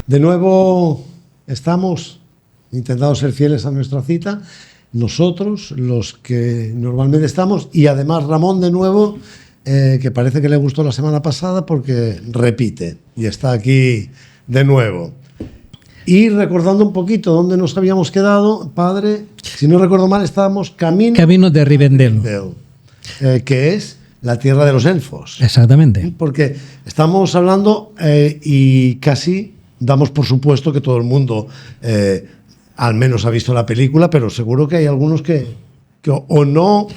De nuevo estamos intentando ser fieles a nuestra cita, nosotros, los que normalmente estamos, y además Ramón de nuevo, que parece que le gustó la semana pasada porque repite y está aquí de nuevo. Y recordando un poquito dónde nos habíamos quedado, padre, si no recuerdo mal, estábamos camino de Rivendell, que es la tierra de los elfos. Exactamente. Porque estamos hablando y casi damos por supuesto que todo el mundo al menos ha visto la película, pero seguro que hay algunos que o no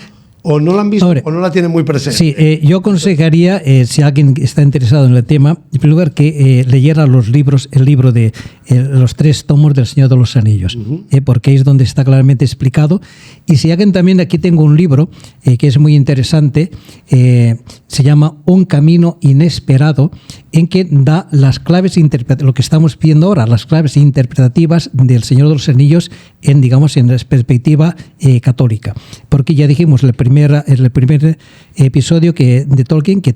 la han visto. Ahora, o no la tienen muy presente. Sí, yo aconsejaría, si alguien está interesado en el tema, en primer lugar que leyera el libro de los 3 tomos del Señor de los Anillos, porque es donde está claramente explicado. Y si alguien también, aquí tengo un libro que es muy interesante, se llama Un camino inesperado, en que da las claves lo que estamos viendo ahora, las claves interpretativas del Señor de los Anillos en la perspectiva católica. Porque ya dijimos en el primer episodio de Tolkien, que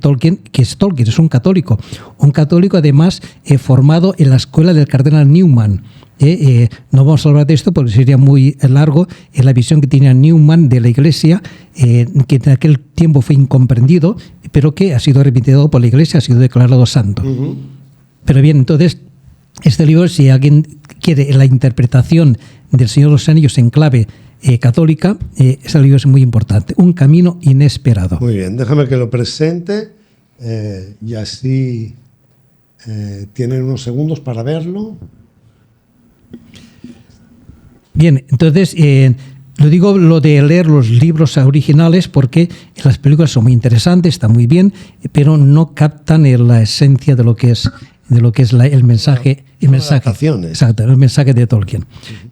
es un católico además formado en la escuela del cardenal Newman. No vamos a hablar de esto porque sería muy largo, la visión que tenía Newman de la Iglesia, que en aquel tiempo fue incomprendido, pero que ha sido remitido por la Iglesia, ha sido declarado santo. Pero bien, entonces, este libro, si alguien quiere la interpretación del Señor de los Anillos en clave católica, ese libro es muy importante. Un camino inesperado. Muy bien, déjame que lo presente y así tienen unos segundos para verlo. Bien, entonces lo digo lo de leer los libros originales porque las películas son muy interesantes, están muy bien, pero no captan la esencia de lo que es el mensaje. Exacto, el mensaje de Tolkien.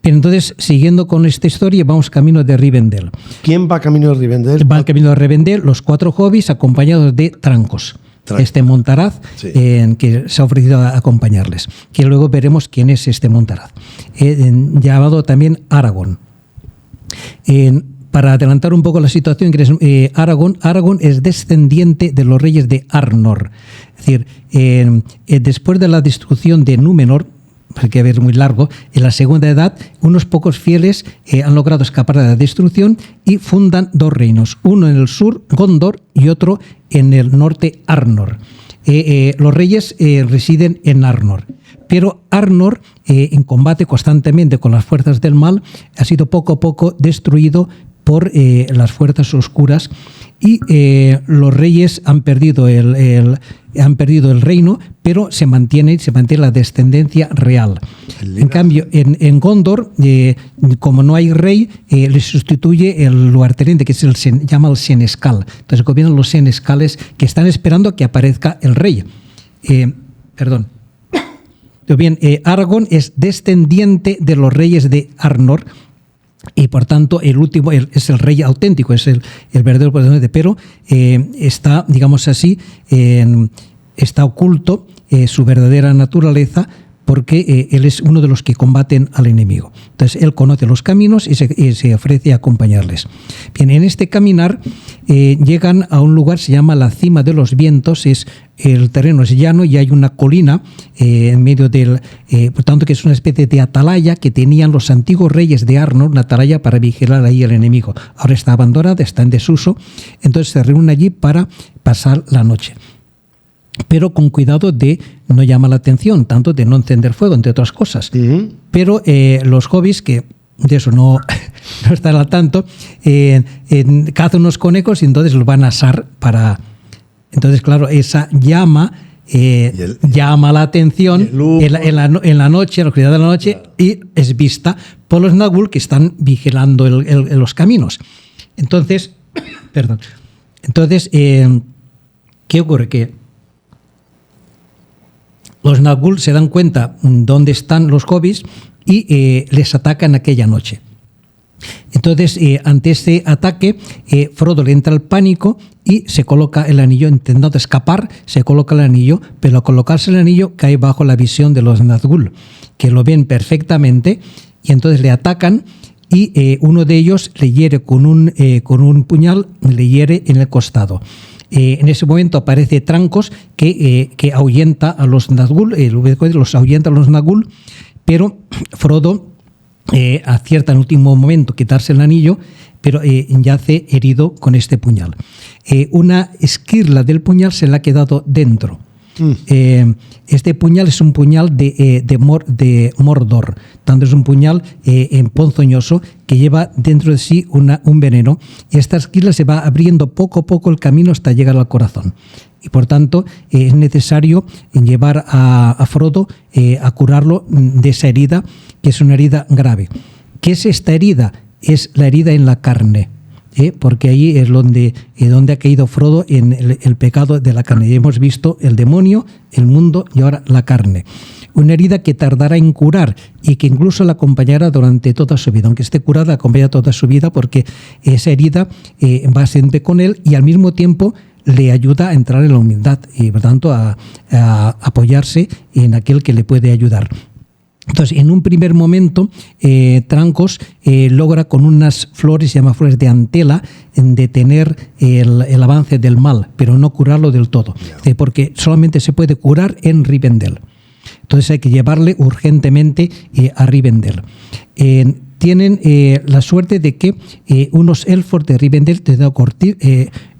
Bien, entonces, siguiendo con esta historia, vamos camino de Rivendell. ¿Quién va camino de Rivendell? Van camino de Rivendell los 4 hobbits acompañados de Trancos. Montaraz, sí. Que se ha ofrecido a acompañarles, que luego veremos quién es este Montaraz, llamado también Aragorn. Para adelantar un poco la situación, Aragorn es descendiente de los reyes de Arnor. Es decir, después de la destrucción de Númenor, que es muy largo, en la Segunda Edad, unos pocos fieles han logrado escapar de la destrucción y fundan 2 reinos, uno en el sur, Gondor, y otro en el norte, Arnor. Los reyes residen en Arnor, pero Arnor, en combate constantemente con las fuerzas del mal, ha sido poco a poco destruido por las fuerzas oscuras y los reyes han perdido el reino, pero se mantiene la descendencia real. En cambio, en Gondor, como no hay rey, le sustituye el lugarteniente, que llama el senescal. Entonces gobiernan los senescales que están esperando a que aparezca el rey. Bien, Aragorn es descendiente de los reyes de Arnor, y por tanto el último es el rey auténtico, es el verdadero presidente, pero está, digamos así, está oculto su verdadera naturaleza, porque él es uno de los que combaten al enemigo. Entonces él conoce los caminos y se ofrece a acompañarles. Bien, en este caminar llegan a un lugar, se llama la Cima de los Vientos. El terreno es llano y hay una colina en medio por tanto, que es una especie de atalaya que tenían los antiguos reyes de Arnor, una atalaya para vigilar ahí al enemigo. Ahora está abandonada, está en desuso, entonces se reúnen allí para pasar la noche. Pero con cuidado de no llamar la atención, tanto de no encender fuego, entre otras cosas. Pero los hobbits, que de eso no están al tanto, cazan unos conejos y entonces los van a asar para... Entonces, claro, esa llama llama la atención en la noche, en la oscuridad de la noche, y es vista por los Nazgûl que están vigilando los caminos. Entonces, ¿qué ocurre? Que los Nazgûl se dan cuenta dónde están los hobbits y les atacan aquella noche. Entonces, ante este ataque, Frodo le entra el pánico y se coloca el anillo, intentando escapar, se coloca el anillo, pero al colocarse el anillo cae bajo la visión de los Nazgûl, que lo ven perfectamente, y entonces le atacan y uno de ellos le hiere con un puñal, le hiere en el costado. En ese momento aparece Trancos que ahuyenta a los Nazgûl, los ahuyenta a los Nazgûl, pero Frodo acierta en el último momento quitarse el anillo, pero yace herido con este puñal. Una esquirla del puñal se le ha quedado dentro. Este puñal es un puñal de Mordor, tanto es un puñal ponzoñoso que lleva dentro de sí un veneno, y esta esquirla se va abriendo poco a poco el camino hasta llegar al corazón, y por tanto es necesario llevar a Frodo a curarlo de esa herida, que es una herida grave. ¿Qué es esta herida? Es la herida en la carne. Porque ahí es donde ha caído Frodo en el pecado de la carne. Y hemos visto el demonio, el mundo y ahora la carne. Una herida que tardará en curar y que incluso la acompañará durante toda su vida. Aunque esté curada, la acompañará toda su vida, porque esa herida va siempre con él y al mismo tiempo le ayuda a entrar en la humildad y por tanto a apoyarse en aquel que le puede ayudar. Entonces, en un primer momento, Trancos logra con unas flores, se llama flores de Antela, detener el avance del mal, pero no curarlo del todo, porque solamente se puede curar en Rivendell. Entonces hay que llevarle urgentemente a Rivendell. Tienen la suerte de que unos elfos de Rivendell,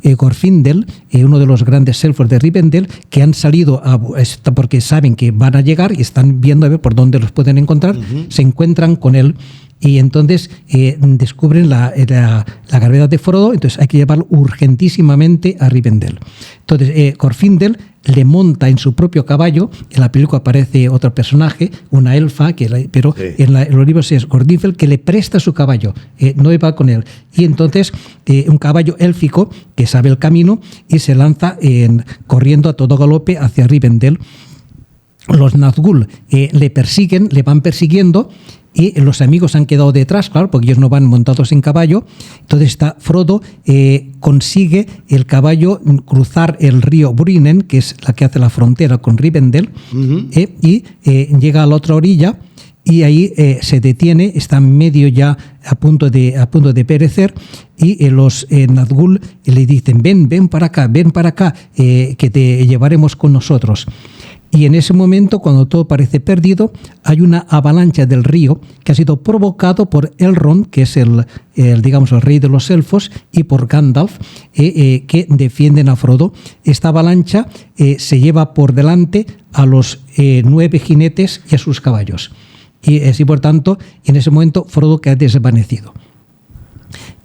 Glorfindel, uno de los grandes elfos de Rivendell, que han salido porque saben que van a llegar y están viendo a ver por dónde los pueden encontrar, se encuentran con él y entonces descubren la gravedad de Frodo, entonces hay que llevarlo urgentísimamente a Rivendell. Entonces Glorfindel le monta en su propio caballo. En la película aparece otro personaje, una elfa, pero sí, en los libros es Glorfindel, que le presta su caballo, no va con él. Y entonces un caballo élfico que sabe el camino y se lanza corriendo a todo galope hacia Rivendell. Los Nazgûl le van persiguiendo, y los amigos han quedado detrás, claro, porque ellos no van montados en caballo. Entonces Frodo consigue el caballo cruzar el río Brynen, que es la que hace la frontera con Rivendell, y llega a la otra orilla, y ahí se detiene, está medio ya a punto de perecer, y los Nazgûl le dicen, ven para acá, que te llevaremos con nosotros. Y en ese momento, cuando todo parece perdido, hay una avalancha del río que ha sido provocado por Elrond, que es el rey de los elfos, y por Gandalf, que defienden a Frodo. Esta avalancha se lleva por delante a los 9 jinetes y a sus caballos. Y así, por tanto, en ese momento Frodo queda desvanecido.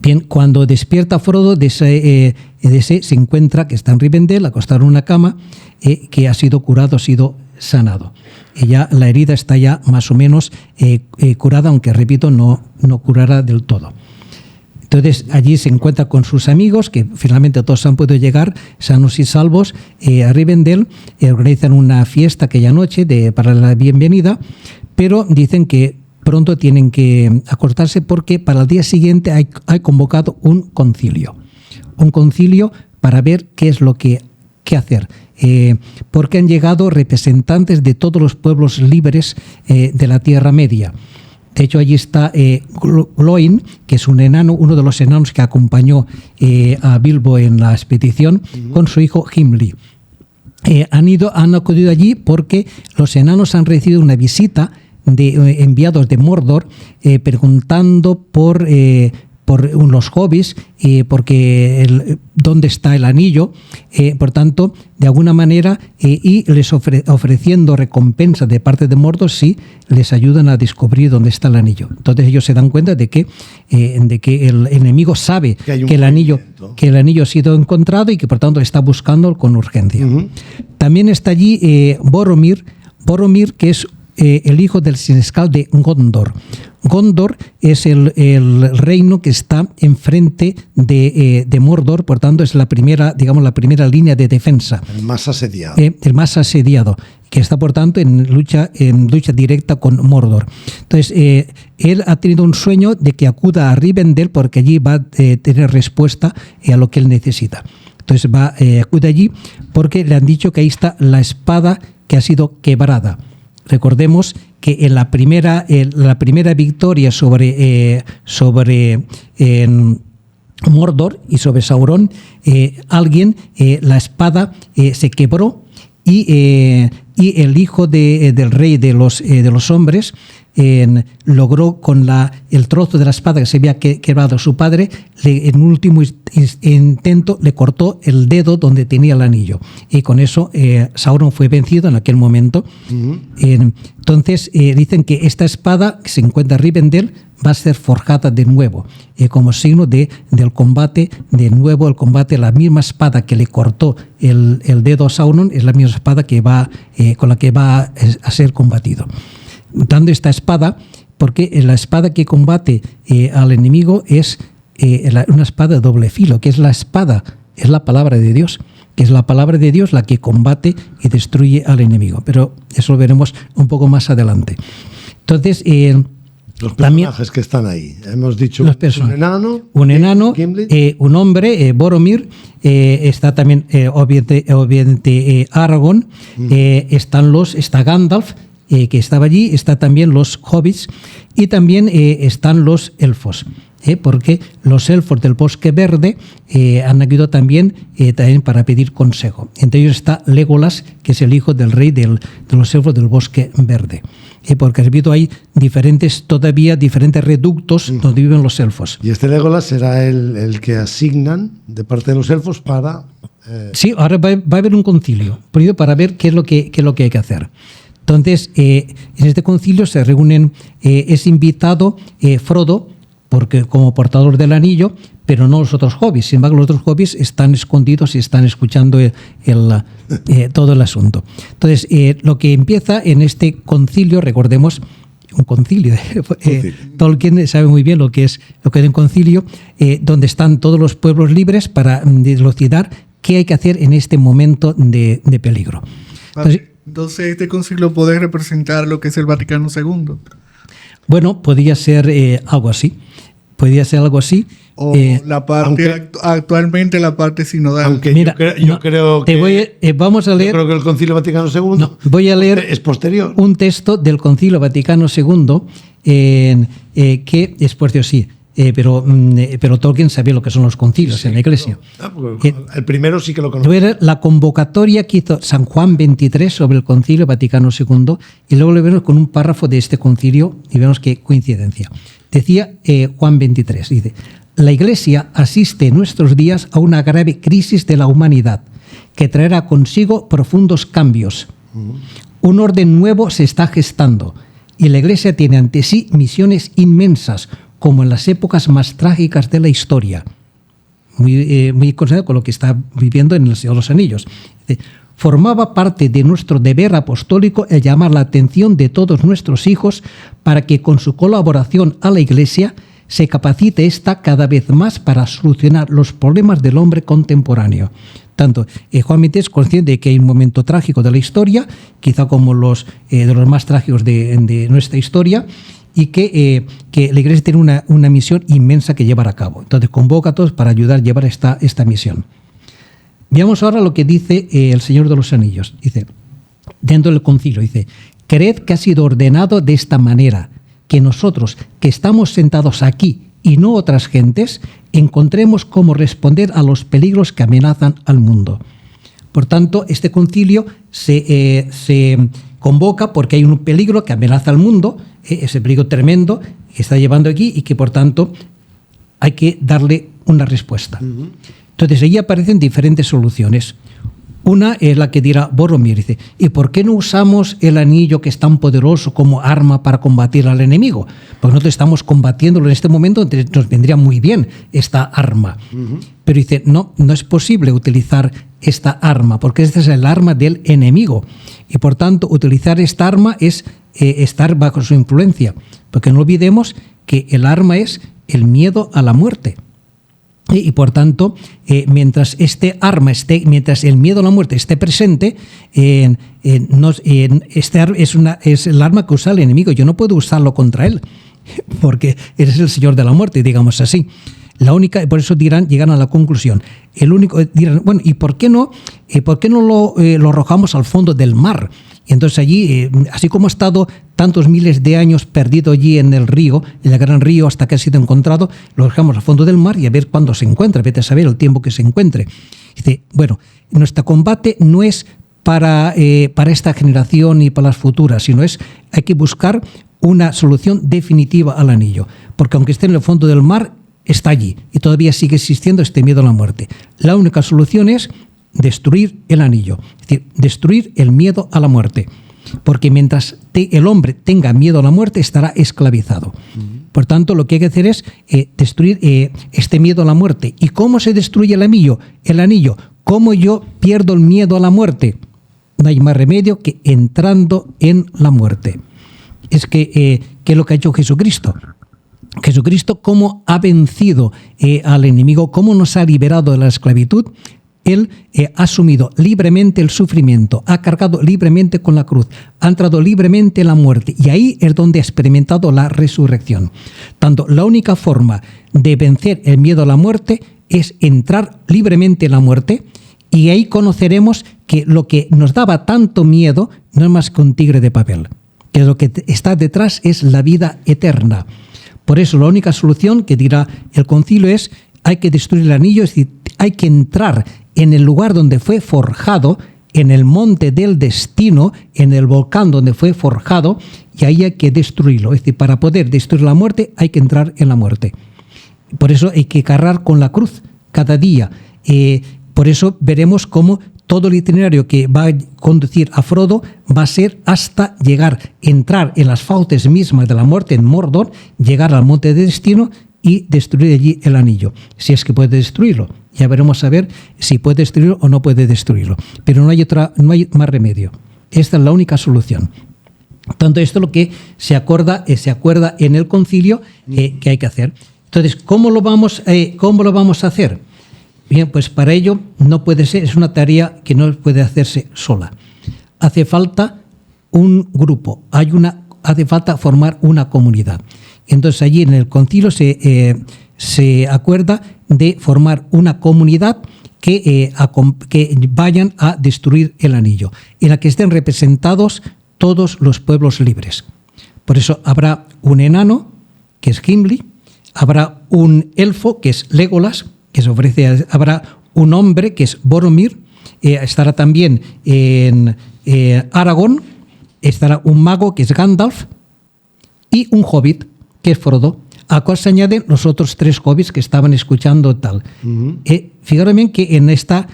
Bien, cuando despierta Frodo se encuentra que está en Rivendell, acostado en una cama, que ha sido curado, ha sido sanado. Y ya la herida está ya más o menos curada, aunque, repito, no curará del todo. Entonces allí se encuentra con sus amigos, que finalmente todos han podido llegar sanos y salvos a Rivendell. Organizan una fiesta aquella noche para la bienvenida, pero dicen que pronto tienen que acostarse porque para el día siguiente hay convocado un concilio para ver qué es lo que hacer, porque han llegado representantes de todos los pueblos libres de la Tierra Media. De hecho, allí está Glóin, que es un enano, uno de los enanos que acompañó a Bilbo en la expedición, con su hijo Gimli. Han acudido allí porque los enanos han recibido una visita de enviados de Mordor preguntando por los hobbits, porque dónde está el anillo, por tanto, de alguna manera, y les ofreciendo recompensa de parte de Mordor si les ayudan a descubrir dónde está el anillo. Entonces ellos se dan cuenta de que el enemigo sabe que el anillo ha sido encontrado y que por tanto está buscando con urgencia. También está allí Boromir, que es el hijo del senescal de Gondor. Gondor es el reino que está enfrente de Mordor, por tanto es la primera línea de defensa. El más asediado. Que está, por tanto, en lucha directa con Mordor. Entonces, él ha tenido un sueño de que acuda a Rivendell porque allí va a tener respuesta a lo que él necesita. Entonces acude allí porque le han dicho que ahí está la espada que ha sido quebrada. Recordemos que en la primera victoria sobre Mordor y sobre Sauron, la espada se quebró y el hijo del rey de los hombres logró con el trozo de la espada que se había quebrado a su padre, en un último intento le cortó el dedo donde tenía el anillo, y con eso Sauron fue vencido en aquel momento. Entonces dicen que esta espada que se encuentra en Rivendell va a ser forjada de nuevo, como signo del combate, de nuevo el combate. La misma espada que le cortó el dedo a Sauron es la misma espada con la que va a ser combatido. Dando esta espada, porque la espada que combate al enemigo es una espada de doble filo, que es la espada, es la palabra de Dios, que es la palabra de Dios la que combate y destruye al enemigo. Pero eso lo veremos un poco más adelante. Entonces, los personajes que están ahí, hemos dicho un enano, un hombre, Boromir, está también obviamente Aragorn, está Gandalf, que estaba allí, está también los hobbits y también están los elfos, porque los elfos del Bosque Verde han ayudado también para pedir consejo. Entre ellos está Legolas, que es el hijo del rey de los elfos del Bosque Verde, porque hay diferentes reductos donde viven los elfos. Y este Legolas será el que asignan de parte de los elfos para... Sí, ahora va a haber un concilio para ver qué es lo que hay que hacer. Entonces, en este concilio se reúnen, es invitado Frodo, porque como portador del anillo, pero no los otros hobbits. Sin embargo, los otros hobbits están escondidos y están escuchando todo el asunto. Entonces, lo que empieza en este concilio, recordemos, un concilio. Tolkien sabe muy bien lo que es un concilio, donde están todos los pueblos libres para dilucidar qué hay que hacer en este momento de peligro. Entonces, este concilio puede representar lo que es el Vaticano II. Bueno, podría ser algo así. O la parte, actualmente la parte sinodal. Aunque mira, yo creo que vamos a leer. Yo creo que el Concilio Vaticano II voy a leer es posterior. Un texto del Concilio Vaticano II que es posterior, sí. Pero Tolkien sabía lo que son los concilios en la Iglesia. El primero sí que lo conocía. La convocatoria que hizo San Juan XXIII sobre el Concilio Vaticano II, y luego le vemos con un párrafo de este concilio y vemos qué coincidencia. Decía Juan XXIII, dice: la Iglesia asiste en nuestros días a una grave crisis de la humanidad que traerá consigo profundos cambios. Un orden nuevo se está gestando y la Iglesia tiene ante sí misiones inmensas, como en las épocas más trágicas de la historia, muy conectado con lo que está viviendo en el Señor de los Anillos. Formaba parte de nuestro deber apostólico el llamar la atención de todos nuestros hijos para que con su colaboración a la Iglesia se capacite esta cada vez más para solucionar los problemas del hombre contemporáneo. Tanto Juan XXIII es consciente de que hay un momento trágico de la historia, quizá como de los más trágicos de nuestra historia, y que la Iglesia tiene una misión inmensa que llevar a cabo. Entonces convoca a todos para ayudar a llevar esta misión. Veamos ahora lo que dice el Señor de los Anillos. Dice, dentro del concilio, dice: creed que ha sido ordenado de esta manera, que nosotros, que estamos sentados aquí y no otras gentes, encontremos cómo responder a los peligros que amenazan al mundo. Por tanto, este concilio se convoca porque hay un peligro que amenaza al mundo, ese peligro tremendo que está llevando aquí, y que por tanto hay que darle una respuesta. Entonces allí aparecen diferentes soluciones. Una es la que dirá Boromir, dice: ¿y por qué no usamos el anillo que es tan poderoso como arma para combatir al enemigo? Porque nosotros estamos combatiéndolo en este momento, entonces nos vendría muy bien esta arma. Pero dice, no es posible utilizar esta arma, porque esta es el arma del enemigo. Y por tanto, utilizar esta arma es estar bajo su influencia. Porque no olvidemos que el arma es el miedo a la muerte. Y por tanto, mientras mientras el miedo a la muerte esté presente, es el arma que usa el enemigo. Yo no puedo usarlo contra él, porque él es el Señor de la muerte, digamos así. Por eso llegan a la conclusión. Dirán, bueno, ¿y por qué no lo arrojamos al fondo del mar? Y entonces allí, así como ha estado tantos miles de años perdido allí en el río, en el gran río, hasta que ha sido encontrado, lo dejamos al fondo del mar y a ver cuándo se encuentra, vete a saber el tiempo que se encuentre. Dice, bueno, nuestro combate no es para esta generación y para las futuras, sino hay que buscar una solución definitiva al anillo, porque aunque esté en el fondo del mar, está allí y todavía sigue existiendo este miedo a la muerte. La única solución es destruir el anillo, es decir, destruir el miedo a la muerte, porque mientras el hombre tenga miedo a la muerte estará esclavizado. Por tanto, lo que hay que hacer es destruir este miedo a la muerte. ¿Y cómo se destruye el anillo? ¿Cómo yo pierdo el miedo a la muerte? No hay más remedio que entrando en la muerte. Es que ¿qué es lo que ha hecho Jesucristo? Jesucristo, ¿cómo ha vencido al enemigo? ¿Cómo nos ha liberado de la esclavitud? Él ha asumido libremente el sufrimiento, ha cargado libremente con la cruz, ha entrado libremente en la muerte y ahí es donde ha experimentado la resurrección. Tanto la única forma de vencer el miedo a la muerte es entrar libremente en la muerte y ahí conoceremos que lo que nos daba tanto miedo no es más que un tigre de papel, que lo que está detrás es la vida eterna. Por eso la única solución que dirá el concilio es hay que destruir el anillo, es decir, hay que entrar en el lugar donde fue forjado, en el monte del destino, en el volcán donde fue forjado, y ahí hay que destruirlo. Es decir, para poder destruir la muerte hay que entrar en la muerte. Por eso hay que cargar con la cruz cada día. Por eso veremos cómo todo el itinerario que va a conducir a Frodo va a ser hasta entrar en las fauces mismas de la muerte en Mordor, llegar al monte de destino y destruir allí el anillo, si es que puede destruirlo. Ya veremos a ver si puede destruirlo o no puede destruirlo. Pero no hay más remedio. Esta es la única solución. Tanto esto es lo que se acuerda en el concilio que hay que hacer. Entonces, ¿cómo lo vamos a hacer? Bien, pues para ello no puede ser, es una tarea que no puede hacerse sola. Hace falta un grupo, hace falta formar una comunidad. Entonces allí en el concilio se acuerda de formar una comunidad que vayan a destruir el anillo, en la que estén representados todos los pueblos libres. Por eso habrá un enano, que es Gimli, habrá un elfo, que es Legolas, que se ofrece, habrá un hombre, que es Boromir, estará también en Aragorn, estará un mago, que es Gandalf, y un hobbit, que es Frodo, a cual se añaden los otros 3 hobbits que estaban escuchando tal. Fijaros bien que en esta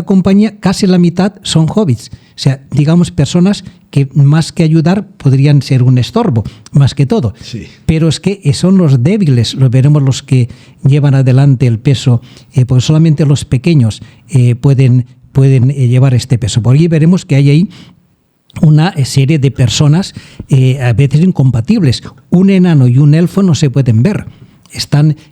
compañía casi la mitad son hobbits, o sea, digamos personas que más que ayudar podrían ser un estorbo, más que todo. Sí. Pero es que son los débiles, veremos los que llevan adelante el peso, porque solamente los pequeños pueden llevar este peso. Por ahí veremos que hay ahí una serie de personas a veces incompatibles. Un enano y un elfo no se pueden ver.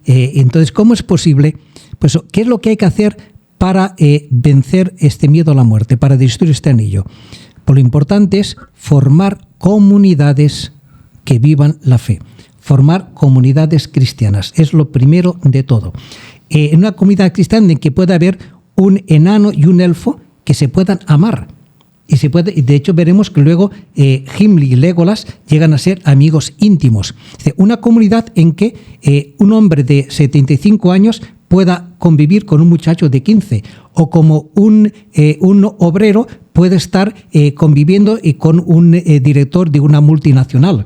Entonces, ¿cómo es posible? Pues, ¿qué es lo que hay que hacer para vencer este miedo a la muerte, para destruir este anillo? Pues lo importante es formar comunidades que vivan la fe, formar comunidades cristianas. Es lo primero de todo. En una comunidad cristiana en que pueda haber un enano y un elfo que se puedan amar. Y de hecho veremos que luego Gimli y Legolas llegan a ser amigos íntimos. Una comunidad en que un hombre de 75 años pueda convivir con un muchacho de 15, o como un obrero puede estar conviviendo con un director de una multinacional.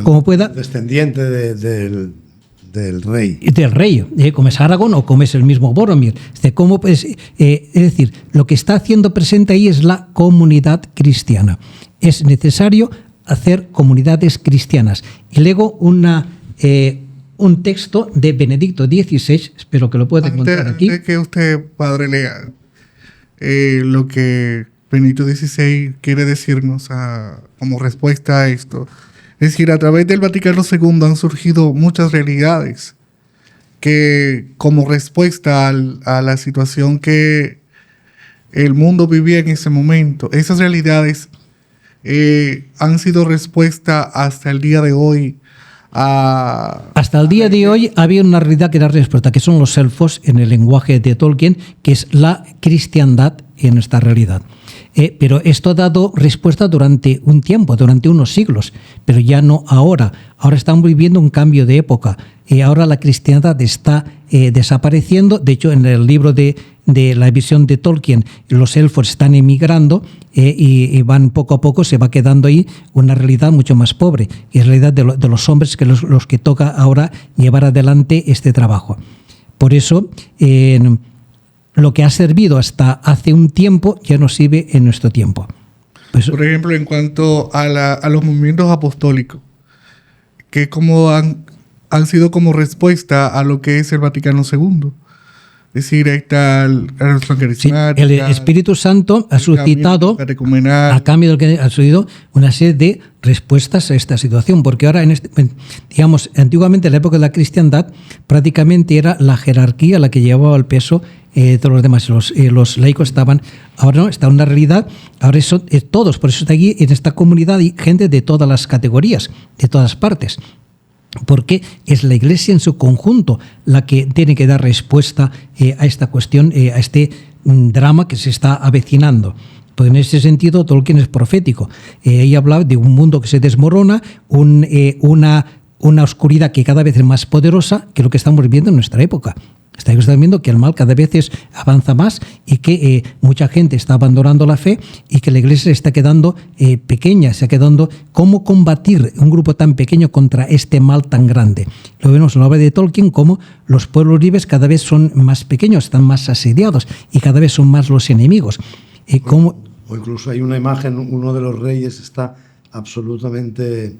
Como pueda, descendiente del rey. Del rey, como es Aragorn o como es el mismo Boromir. Es decir, lo que está haciendo presente ahí es la comunidad cristiana. Es necesario hacer comunidades cristianas. Y luego un texto de Benedicto XVI, espero que lo pueda encontrar aquí. Antes de que usted, padre, lea lo que Benedicto XVI quiere decirnos como respuesta a esto. Es decir, a través del Vaticano II han surgido muchas realidades que, como respuesta a la situación que el mundo vivía en ese momento, esas realidades han sido respuesta hasta el día de hoy. Hasta el día de hoy había una realidad que era respuesta, que son los elfos en el lenguaje de Tolkien, que es la cristiandad en esta realidad. Pero esto ha dado respuesta durante un tiempo, durante unos siglos, pero ya no ahora. Ahora estamos viviendo un cambio de época. Ahora la cristiandad está desapareciendo. De hecho, en el libro de la visión de Tolkien, los elfos están emigrando y van poco a poco, se va quedando ahí una realidad mucho más pobre. Y es la realidad de los hombres que los que toca ahora llevar adelante este trabajo. Por eso, lo que ha servido hasta hace un tiempo ya no sirve en nuestro tiempo. Pues, por ejemplo, en cuanto a los movimientos apostólicos, que como han sido como respuesta a lo que es el Vaticano II. Es decir, ahí está la carismática, el Espíritu Santo ha suscitado, a cambio de lo que ha sucedido, una serie de respuestas a esta situación, porque ahora, digamos, antiguamente en la época de la cristiandad, prácticamente era la jerarquía la que llevaba el peso de todos los demás. Los laicos estaban, ahora no, está una realidad, ahora son todos, por eso está aquí en esta comunidad y gente de todas las categorías, de todas partes. Porque es la Iglesia en su conjunto la que tiene que dar respuesta a esta cuestión, a este drama que se está avecinando. Pues en ese sentido, Tolkien es profético. Ella hablaba de un mundo que se desmorona, una oscuridad que cada vez es más poderosa que lo que estamos viviendo en nuestra época. Estamos viendo que el mal cada vez avanza más y que mucha gente está abandonando la fe y que la Iglesia se está quedando pequeña, se está quedando. ¿Cómo combatir un grupo tan pequeño contra este mal tan grande? Lo vemos en la obra de Tolkien, como los pueblos libres cada vez son más pequeños, están más asediados y cada vez son más los enemigos. O incluso hay una imagen, uno de los reyes está absolutamente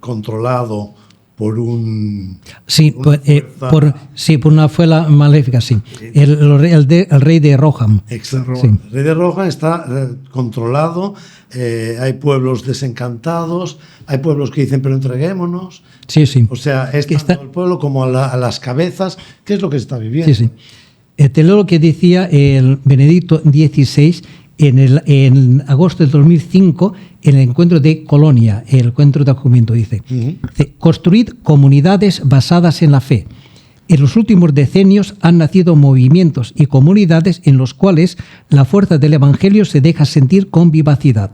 controlado por un... Sí, por una fuerza maléfica, sí. El rey de Rohan. Exacto. Sí. El rey de Rohan está controlado, hay pueblos desencantados, hay pueblos que dicen, pero entreguémonos. Sí, sí. O sea, es tanto el pueblo como a las cabezas, ¿qué es lo que se está viviendo? Sí, sí. Te leo lo que decía el Benedicto XVI en agosto de 2005, en el encuentro de Colonia, el encuentro de acogimiento, dice, construid comunidades basadas en la fe. En los últimos decenios han nacido movimientos y comunidades en los cuales la fuerza del Evangelio se deja sentir con vivacidad.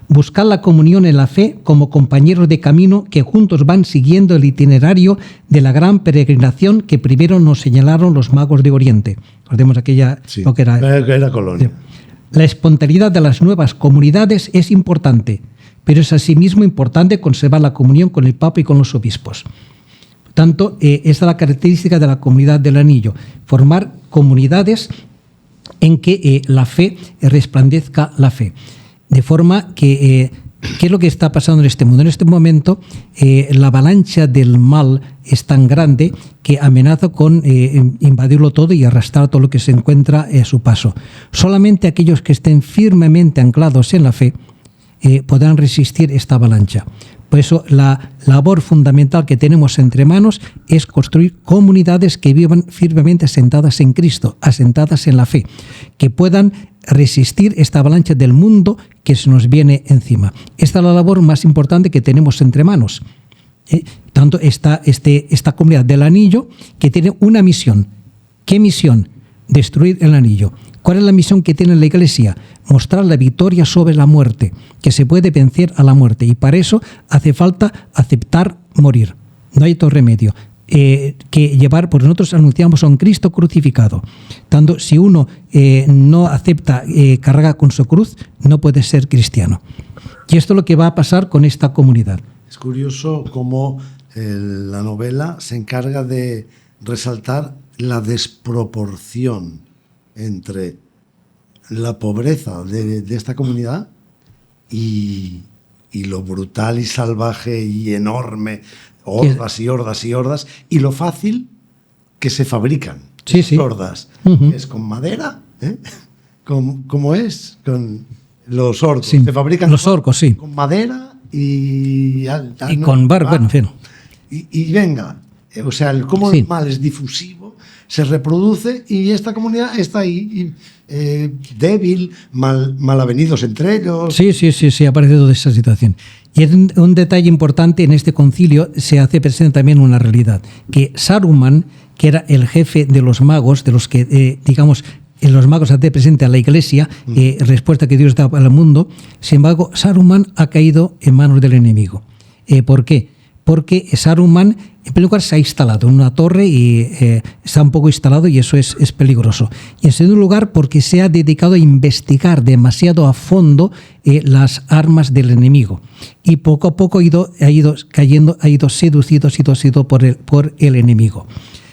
Buscad la comunión en la fe como compañeros de camino que juntos van siguiendo el itinerario de la gran peregrinación que primero nos señalaron los magos de Oriente. Recordemos aquella... Sí, lo que era Colonia. La espontaneidad de las nuevas comunidades es importante, pero es asimismo importante conservar la comunión con el Papa y con los obispos. Por tanto, esa es la característica de la comunidad del Anillo, formar comunidades en que la fe resplandezca la fe. De forma que, ¿qué es lo que está pasando en este mundo? En este momento, la avalancha del mal es tan grande que amenaza con invadirlo todo y arrastrar todo lo que se encuentra a su paso. Solamente aquellos que estén firmemente anclados en la fe podrán resistir esta avalancha. Por eso la labor fundamental que tenemos entre manos es construir comunidades que vivan firmemente asentadas en Cristo, asentadas en la fe, que puedan resistir esta avalancha del mundo que se nos viene encima. Esta es la labor más importante que tenemos entre manos. Tanto esta comunidad del Anillo, que tiene una misión. ¿Qué misión? Destruir el Anillo. ¿Cuál es la misión que tiene la Iglesia? Mostrar la victoria sobre la muerte, que se puede vencer a la muerte. Y para eso hace falta aceptar morir. No hay otro remedio. Porque nosotros anunciamos a un Cristo crucificado. Tanto si uno no acepta cargar con su cruz, no puede ser cristiano. Y esto es lo que va a pasar con esta comunidad. Es curioso cómo la novela se encarga de resaltar la desproporción entre la pobreza de esta comunidad y lo brutal y salvaje y enorme, hordas y hordas y hordas, y lo fácil que se fabrican hordas. Es con madera, ¿Cómo es? Con los orcos. Sí, se fabrican los orcos, sí. Con madera y con barro, bueno, en fin. Y venga, o sea, cómo el mal es difusivo, se reproduce y esta comunidad está ahí, débil, mal avenidos entre ellos. Sí, ha aparecido de esa situación. Y es un detalle importante, en este concilio se hace presente también una realidad, que Saruman, que era el jefe de los magos, de los que, los magos hace presente a la Iglesia, respuesta que Dios da al mundo. Sin embargo, Saruman ha caído en manos del enemigo. ¿Por qué? Porque Saruman, en primer lugar, se ha instalado en una torre y está un poco instalado, y eso es peligroso. Y en segundo lugar, porque se ha dedicado a investigar demasiado a fondo las armas del enemigo. Y poco a poco ha ido cayendo, ha ido seducido por el enemigo.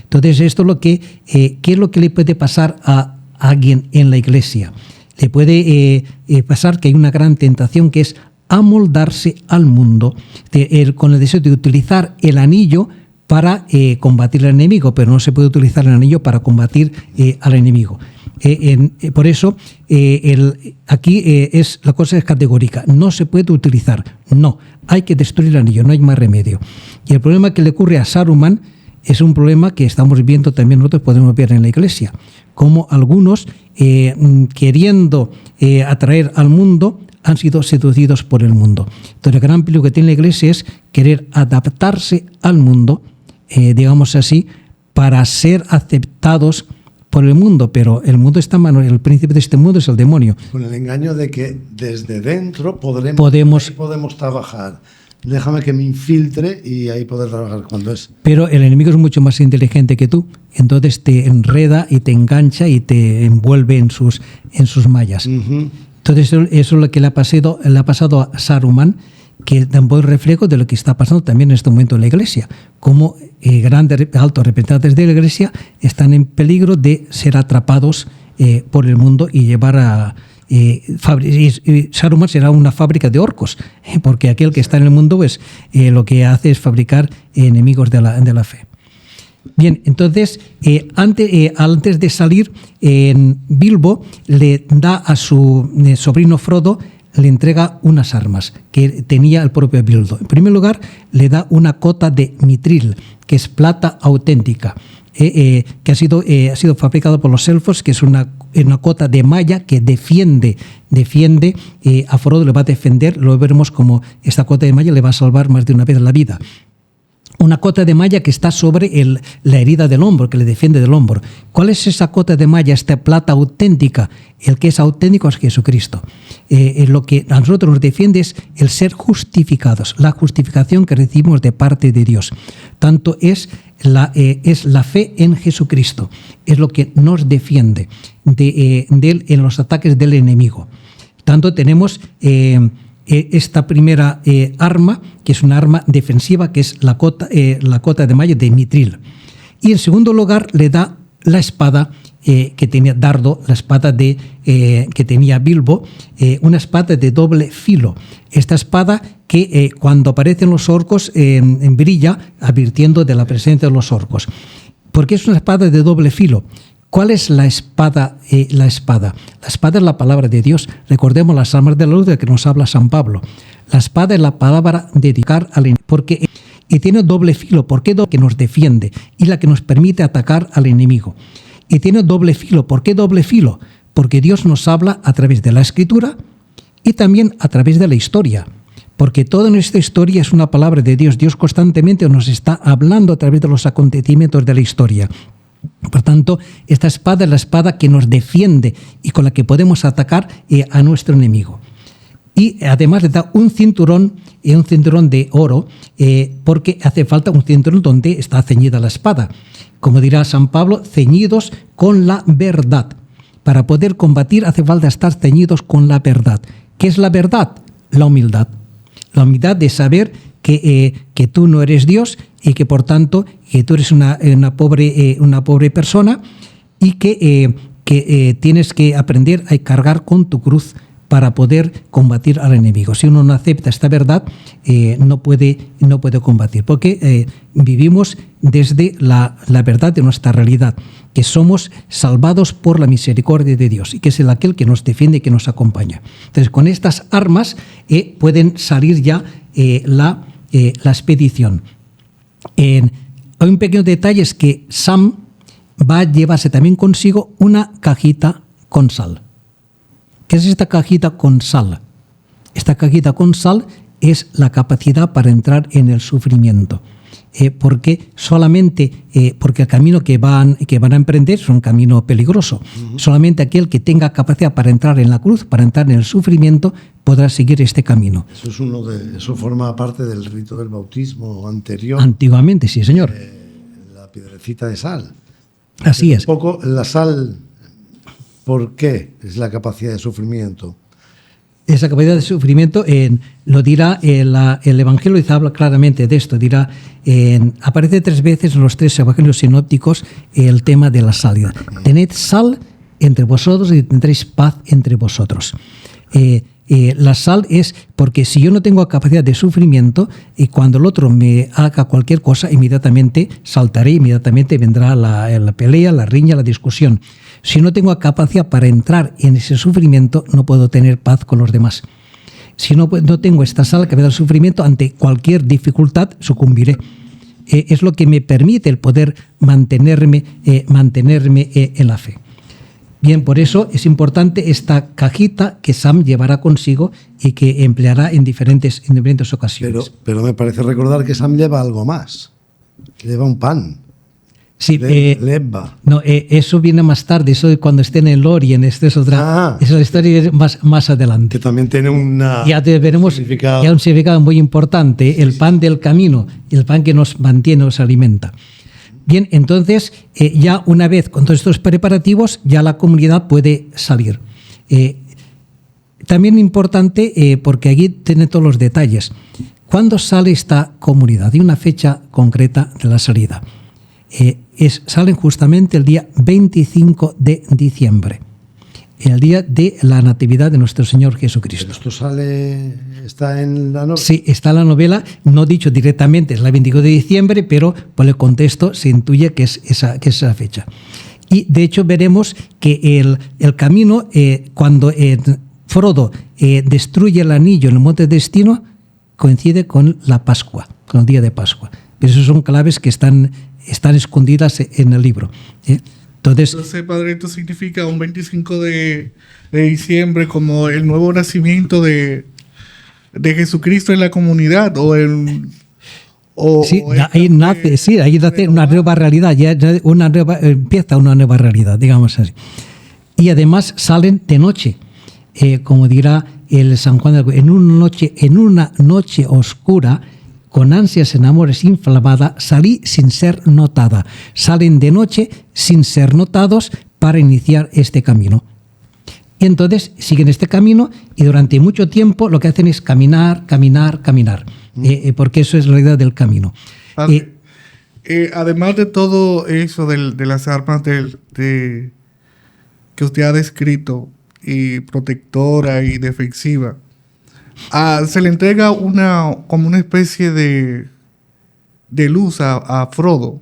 Entonces, esto es lo que, ¿qué es lo que le puede pasar a alguien en la Iglesia? Le puede pasar que hay una gran tentación, que es amoldarse al mundo con el deseo de utilizar el anillo para combatir al enemigo, pero no se puede utilizar el anillo para combatir al enemigo. Por eso, aquí la cosa es categórica. No se puede utilizar. No, hay que destruir el anillo, no hay más remedio. Y el problema que le ocurre a Saruman es un problema que estamos viendo también, nosotros podemos ver en la Iglesia, como algunos, queriendo atraer al mundo, han sido seducidos por el mundo. Entonces, el gran peligro que tiene la Iglesia es querer adaptarse al mundo, digamos así, para ser aceptados por el mundo, pero el mundo está en manos, el príncipe de este mundo es el demonio. Con el engaño de que desde dentro podemos trabajar. Déjame que me infiltre y ahí poder trabajar cuando es. Pero el enemigo es mucho más inteligente que tú, entonces te enreda y te engancha y te envuelve en sus mallas. Uh-huh. Entonces eso es lo que le ha pasado a Saruman, que da un buen reflejo de lo que está pasando también en este momento en la Iglesia, como altos representantes de la Iglesia están en peligro de ser atrapados por el mundo y llevar a... Saruman será una fábrica de orcos, porque aquel que está en el mundo pues, lo que hace es fabricar enemigos de la fe. Bien, entonces, antes de salir, Bilbo le da a su sobrino Frodo, le entrega unas armas que tenía el propio Bilbo. En primer lugar, le da una cota de mitril, que es plata auténtica, que ha sido fabricado por los elfos, que es una cota de malla que defiende a Frodo, le va a defender. Lo veremos como esta cota de malla le va a salvar más de una vez la vida. Una cota de malla que está sobre la herida del hombro, que le defiende del hombro. ¿Cuál es esa cota de malla, esta plata auténtica? El que es auténtico es Jesucristo. Lo que a nosotros nos defiende es el ser justificados, la justificación que recibimos de parte de Dios. Tanto es la fe en Jesucristo, es lo que nos defiende de él en los ataques del enemigo. Tanto tenemos... esta primera arma, que es una arma defensiva, que es la cota de malla de mitril. Y en segundo lugar le da la espada que tenía Dardo, la espada que tenía Bilbo, una espada de doble filo. Esta espada que cuando aparecen los orcos brilla, advirtiendo de la presencia de los orcos. ¿Por qué es una espada de doble filo? ¿Cuál es la espada? La espada es la palabra de Dios. Recordemos las armas de la luz de que nos habla San Pablo. La espada es la palabra dedicar al enemigo. Y tiene doble filo. ¿Por qué? Que nos defiende y la que nos permite atacar al enemigo. Y tiene doble filo. ¿Por qué doble filo? Porque Dios nos habla a través de la Escritura y también a través de la historia. Porque toda nuestra historia es una palabra de Dios. Dios constantemente nos está hablando a través de los acontecimientos de la historia. Por tanto, esta espada es la espada que nos defiende y con la que podemos atacar a nuestro enemigo. Y además le da un cinturón de oro, porque hace falta un cinturón donde está ceñida la espada. Como dirá San Pablo, ceñidos con la verdad. Para poder combatir hace falta estar ceñidos con la verdad. ¿Qué es la verdad? La humildad. La humildad de saber que tú no eres Dios y que por tanto que tú eres una pobre persona y que tienes que aprender a cargar con tu cruz para poder combatir al enemigo. Si uno no acepta esta verdad, no puede combatir, porque vivimos desde la verdad de nuestra realidad, que somos salvados por la misericordia de Dios y que es aquel que nos defiende y que nos acompaña. Entonces, con estas armas pueden salir ya la expedición. Hay un pequeño detalle, es que Sam va a llevarse también consigo una cajita con sal. ¿Qué es esta cajita con sal? Esta cajita con sal es la capacidad para entrar en el sufrimiento. porque el camino que van a emprender es un camino peligroso. Solamente aquel que tenga capacidad para entrar en la cruz, para entrar en el sufrimiento, podrá seguir este camino. Eso forma parte del rito del bautismo anterior. Antiguamente, sí, señor. La piedrecita de sal. Así es. Un poco la sal, ¿por qué es la capacidad de sufrimiento? Esa capacidad de sufrimiento lo dirá el Evangelio, habla claramente de esto. Dirá, aparece 3 veces en los 3 evangelios sinópticos el tema de la sal. Tened sal entre vosotros y tendréis paz entre vosotros. La sal es porque si yo no tengo capacidad de sufrimiento, y cuando el otro me haga cualquier cosa, inmediatamente saltaré, inmediatamente vendrá la pelea, la riña, la discusión. Si no tengo capacidad para entrar en ese sufrimiento, no puedo tener paz con los demás. Si no tengo esta sal que me da el sufrimiento, ante cualquier dificultad sucumbiré. Es lo que me permite el poder mantenerme en la fe. Bien, por eso es importante esta cajita que Sam llevará consigo y que empleará en diferentes ocasiones. Pero me parece recordar que Sam lleva algo más. Lleva un pan. Sí, Leva. No, eso viene más tarde, eso cuando esté en el Orient, esa es otra historia más adelante. Que también tiene veremos significado. Ya un significado muy importante, el pan del camino, el pan que nos mantiene, nos alimenta. Bien, entonces, ya una vez con todos estos preparativos, ya la comunidad puede salir. También importante, porque aquí tiene todos los detalles. ¿Cuándo sale esta comunidad? Hay una fecha concreta de la salida. Salen justamente el día 25 de diciembre, el día de la Natividad de nuestro Señor Jesucristo. ¿Pero esto está en la novela? Sí, está en la novela, no dicho directamente, es la 25 de diciembre, pero por el contexto se intuye que es esa fecha. Y de hecho veremos que el camino, cuando Frodo destruye el anillo en el Monte Destino, coincide con la Pascua, con el día de Pascua. Pero esos son claves que están escondidas en el libro. Entonces, Padre, esto significa un 25 de diciembre como el nuevo nacimiento de Jesucristo en la comunidad, ahí nace una nueva realidad, empieza una nueva realidad, digamos así. Y además salen de noche, como dirá el San Juan, en una noche oscura, con ansias en amores inflamada, salí sin ser notada. Salen de noche sin ser notados para iniciar este camino. Y entonces siguen este camino y durante mucho tiempo lo que hacen es caminar, porque eso es la idea del camino. Además de todo eso de las armas que usted ha descrito, y protectora y defensiva, se le entrega como una especie de luz a Frodo.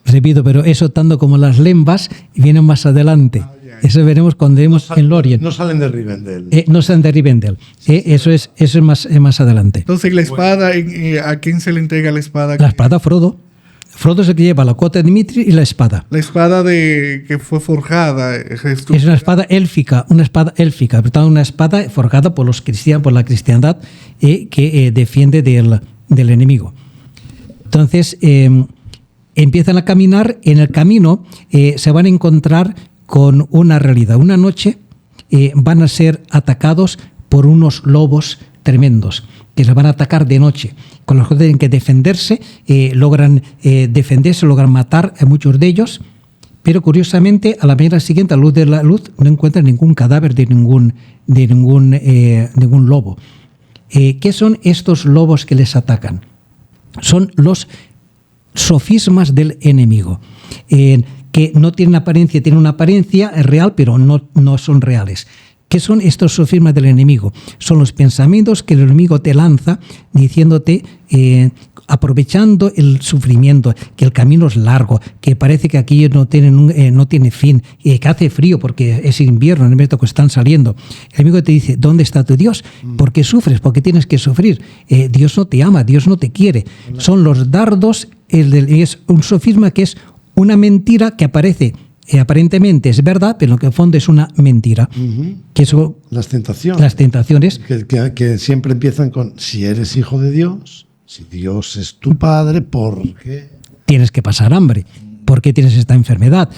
Repito, pero eso tanto como las lembas vienen más adelante. Eso veremos cuando vemos en Lorien. No salen de Rivendell. No salen de Rivendell. Eso es más adelante. Entonces, la espada, ¿a quién se le entrega la espada? La espada a Frodo. Frodo es el que lleva la cota de Dimitri y la espada. La espada que fue forjada. Es una espada élfica, pero una espada forjada por los cristianos, por la cristiandad, que defiende del enemigo. Entonces, empiezan a caminar. En el camino se van a encontrar con una realidad. Una noche van a ser atacados por unos lobos tremendos que les van a atacar de noche. Con los que tienen que defenderse, logran matar a muchos de ellos, pero curiosamente a la mañana siguiente, a la luz de la luz, no encuentran ningún cadáver de ningún lobo. ¿Qué son estos lobos que les atacan? Son los sofismas del enemigo, que no tienen apariencia, tienen una apariencia real, pero no son reales. ¿Qué son estos sofismas del enemigo? Son los pensamientos que el enemigo te lanza diciéndote, aprovechando el sufrimiento, que el camino es largo, que parece que aquí no tiene fin, que hace frío porque es invierno, en el momento que están saliendo. El enemigo te dice, ¿dónde está tu Dios? ¿Por qué sufres? ¿Por qué tienes que sufrir? Dios no te ama, Dios no te quiere. Son los dardos, es un sofisma que es una mentira que aparece. Aparentemente es verdad, pero en el fondo es una mentira. Que eso, las tentaciones. Las tentaciones. Que siempre empiezan con, si eres hijo de Dios. Si Dios es tu padre, ¿por qué? Tienes que pasar hambre. ¿Por qué tienes esta enfermedad?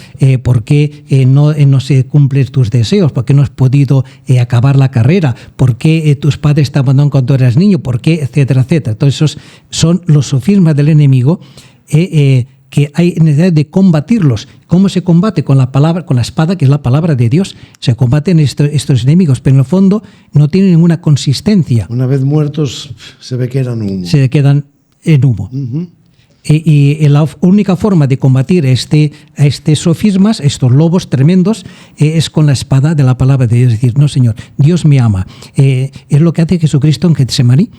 ¿Por qué no se cumplen tus deseos? ¿Por qué no has podido acabar la carrera? ¿Por qué tus padres te abandonaron cuando eras niño? ¿Por qué? Etcétera, etcétera. Todos esos son los sofismas del enemigo que hay necesidad de combatirlos. ¿Cómo se combate? Con la palabra, con la espada, que es la palabra de Dios. Se combaten estos enemigos, pero en el fondo no tienen ninguna consistencia. Una vez muertos, se ve que eran humo. Se quedan en humo. Y la única forma de combatir este sofismas, estos lobos tremendos, es con la espada de la palabra de Dios. Es decir, no, Señor, Dios me ama. Es lo que hace Jesucristo en Getsemaní,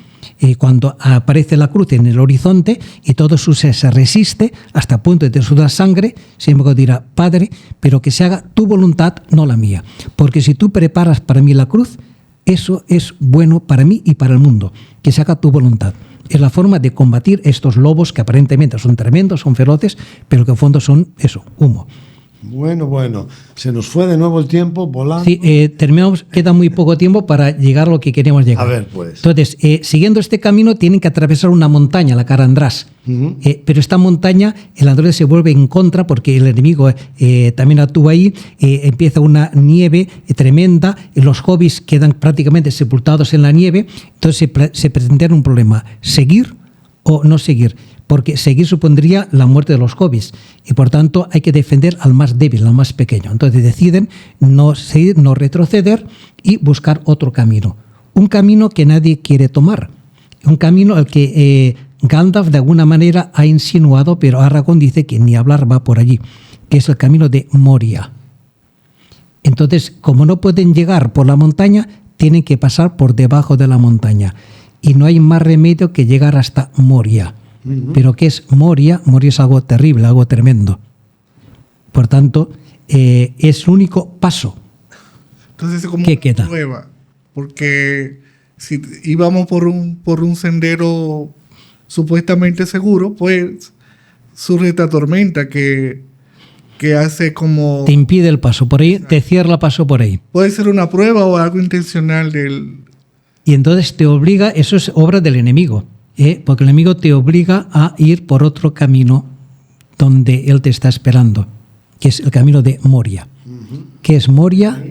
cuando aparece la cruz en el horizonte y todo su ser se resiste hasta el punto de sudar sangre. Sin embargo dirá, Padre, pero que se haga tu voluntad, no la mía. Porque si tú preparas para mí la cruz, eso es bueno para mí y para el mundo. Que se haga tu voluntad. Es la forma de combatir estos lobos que aparentemente son tremendos, son feroces, pero que en fondo son eso, humo. Bueno, se nos fue de nuevo el tiempo volando. Sí, terminamos, queda muy poco tiempo para llegar a lo que queríamos llegar. A ver, pues. Entonces, siguiendo este camino, tienen que atravesar una montaña, la Cara András. Pero esta montaña, el androide se vuelve en contra porque el enemigo también actúa ahí. Empieza una nieve tremenda, los hobbits quedan prácticamente sepultados en la nieve. Entonces se presenta un problema: seguir o no seguir. Porque seguir supondría la muerte de los hobbits y por tanto hay que defender al más débil, al más pequeño. Entonces deciden no seguir, no retroceder y buscar otro camino. Un camino que nadie quiere tomar. Un camino al que Gandalf de alguna manera ha insinuado, pero Aragorn dice que ni hablar va por allí, que es el camino de Moria. Entonces, como no pueden llegar por la montaña, tienen que pasar por debajo de la montaña. Y no hay más remedio que llegar hasta Moria. Pero ¿qué es Moria? Moria es algo terrible, algo tremendo. Por tanto, es el único paso. Entonces es como ¿Qué una queda? prueba, porque si íbamos por un sendero supuestamente seguro, pues surge esta tormenta que hace como... Te impide el paso por ahí, te cierra el paso por ahí. Puede ser una prueba o algo intencional del... Y entonces te obliga, eso es obra del enemigo, porque el enemigo te obliga a ir por otro camino donde él te está esperando, que es el camino de Moria. ¿Qué es Moria?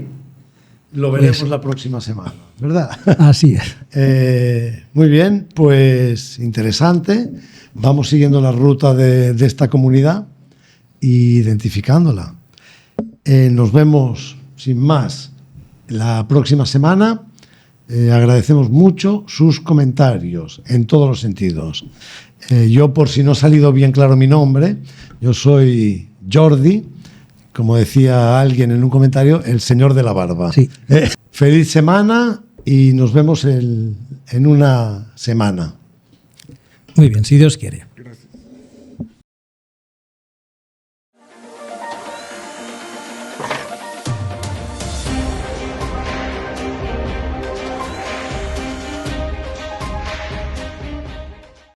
Lo veremos la próxima semana, ¿verdad? Así es. Muy bien, pues interesante. Vamos siguiendo la ruta de esta comunidad e identificándola. Nos vemos, sin más, la próxima semana. Agradecemos mucho sus comentarios en todos los sentidos. Yo, por si no ha salido bien claro mi nombre, yo soy Jordi, como decía alguien en un comentario, el señor de la barba. Sí. Feliz semana y nos vemos en una semana. Muy bien, si Dios quiere.